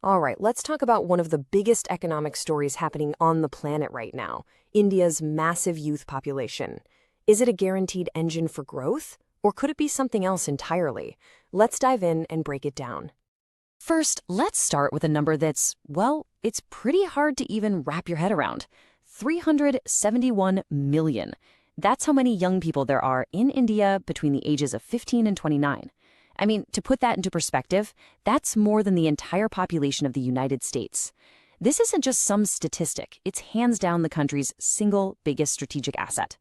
All right, let's talk about one of the biggest economic stories happening on the planet right now, India's massive youth population. Is it a guaranteed engine for growth, or could it be something else entirely? Let's dive in and break it down. First, let's start with a number that's, well, it's pretty hard to even wrap your head around. 371 million. That's how many young people there are in India between the ages of 15 and 29. I mean, to put that into perspective, that's more than the entire population of the United States. This isn't just some statistic, it's hands down the country's single biggest strategic asset.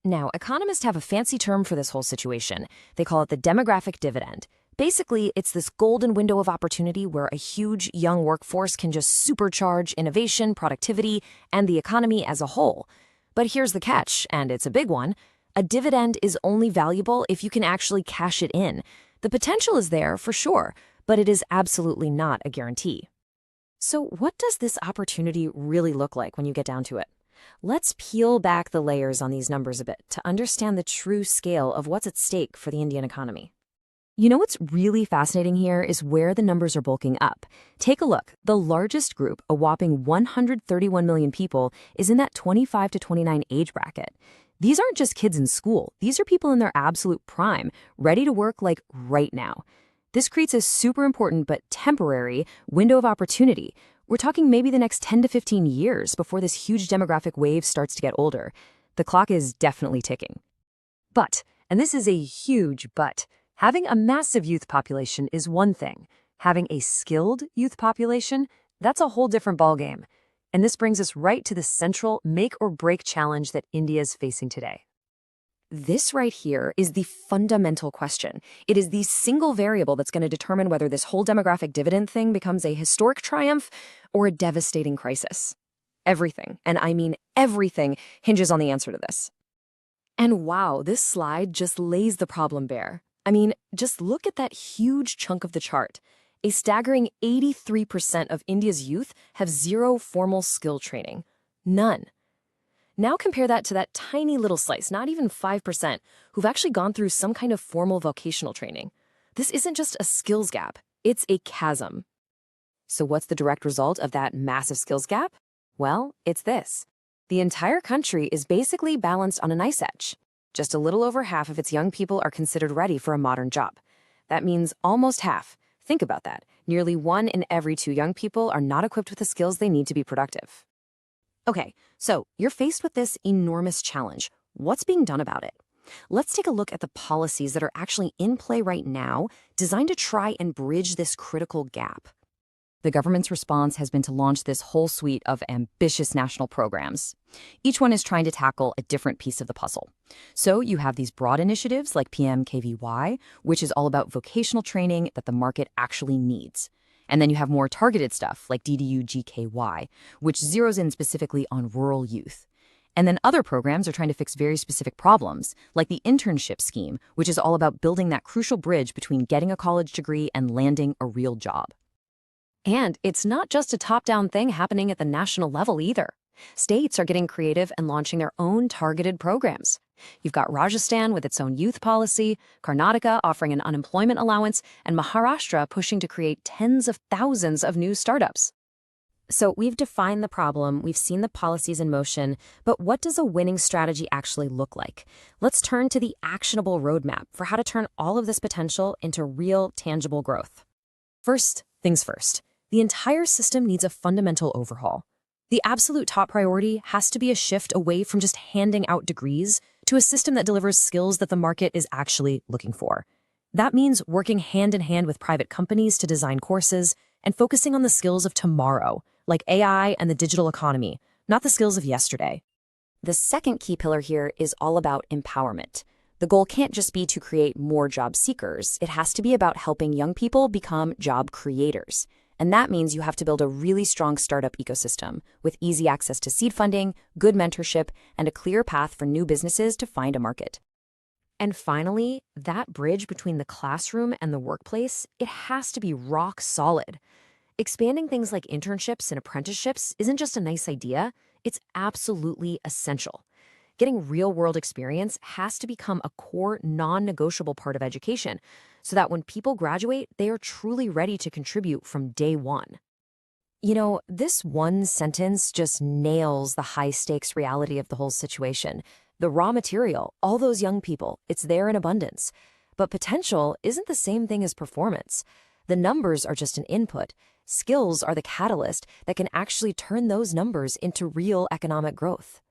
Now, economists have a fancy term for this whole situation. They call it the demographic dividend. Basically, it's this golden window of opportunity where a huge young workforce can just supercharge innovation, productivity, and the economy as a whole. But here's the catch, and it's a big one. A dividend is only valuable if you can actually cash it in. The potential is there, for sure, but it is absolutely not a guarantee. So what does this opportunity really look like when you get down to it? Let's peel back the layers on these numbers a bit to understand the true scale of what's at stake for the Indian economy. You know what's really fascinating here is where the numbers are bulking up. Take a look. The largest group, a whopping 131 million people, is in that 25 to 29 age bracket. These aren't just kids in school. These are people in their absolute prime, ready to work like right now. This creates a super important but temporary window of opportunity. We're talking maybe the next 10 to 15 years before this huge demographic wave starts to get older. The clock is definitely ticking. But, and this is a huge but, having a massive youth population is one thing. Having a skilled youth population, that's a whole different ballgame. And this brings us right to the central make-or-break challenge that India is facing today. This right here is the fundamental question. It is the single variable that's going to determine whether this whole demographic dividend thing becomes a historic triumph or a devastating crisis. Everything, and I mean everything, hinges on the answer to this. And wow, this slide just lays the problem bare. I mean, just look at that huge chunk of the chart. A staggering 83% of India's youth have zero formal skill training. None. Now compare that to that tiny little slice, not even 5%, who've actually gone through some kind of formal vocational training. This isn't just a skills gap, it's a chasm. So what's the direct result of that massive skills gap? Well, it's this. The entire country is basically balanced on a knife edge. Just a little over half of its young people are considered ready for a modern job. That means almost half. Think about that. Nearly 1 in every 2 young people are not equipped with the skills they need to be productive. Okay, so you're faced with this enormous challenge. What's being done about it? Let's take a look at the policies that are actually in play right now, designed to try and bridge this critical gap. The government's response has been to launch this whole suite of ambitious national programs. Each one is trying to tackle a different piece of the puzzle. So you have these broad initiatives like PMKVY, which is all about vocational training that the market actually needs. And then you have more targeted stuff like DDU-GKY, which zeroes in specifically on rural youth. And then other programs are trying to fix very specific problems, like the internship scheme, which is all about building that crucial bridge between getting a college degree and landing a real job. And it's not just a top-down thing happening at the national level either. States are getting creative and launching their own targeted programs. You've got Rajasthan with its own youth policy, Karnataka offering an unemployment allowance, and Maharashtra pushing to create tens of thousands of new startups. So we've defined the problem, we've seen the policies in motion, but what does a winning strategy actually look like? Let's turn to the actionable roadmap for how to turn all of this potential into real, tangible growth. First things first, the entire system needs a fundamental overhaul. The absolute top priority has to be a shift away from just handing out degrees to a system that delivers skills that the market is actually looking for. That means working hand in hand with private companies to design courses and focusing on the skills of tomorrow, like AI and the digital economy, not the skills of yesterday. The second key pillar here is all about empowerment. The goal can't just be to create more job seekers. It has to be about helping young people become job creators. And that means you have to build a really strong startup ecosystem with easy access to seed funding, good mentorship, and a clear path for new businesses to find a market. And finally, that bridge between the classroom and the workplace, it has to be rock solid. Expanding things like internships and apprenticeships isn't just a nice idea, it's absolutely essential. Getting real-world experience has to become a core, non-negotiable part of education. so that when people graduate, they are truly ready to contribute from day one. You know, this one sentence just nails the high-stakes reality of the whole situation. The raw material, all those young people, it's there in abundance. But potential isn't the same thing as performance. The numbers are just an input. Skills are the catalyst that can actually turn those numbers into real economic growth.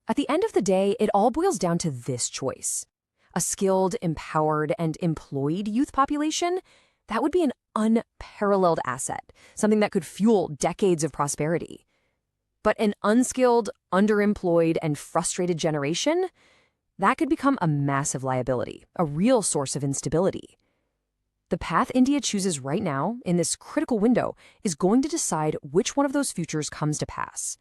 At the end of the day, it all boils down to this choice. A skilled, empowered, and employed youth population, that would be an unparalleled asset, something that could fuel decades of prosperity. But an unskilled, underemployed, and frustrated generation, that could become a massive liability, a real source of instability. The path India chooses right now, in this critical window, is going to decide which one of those futures comes to pass.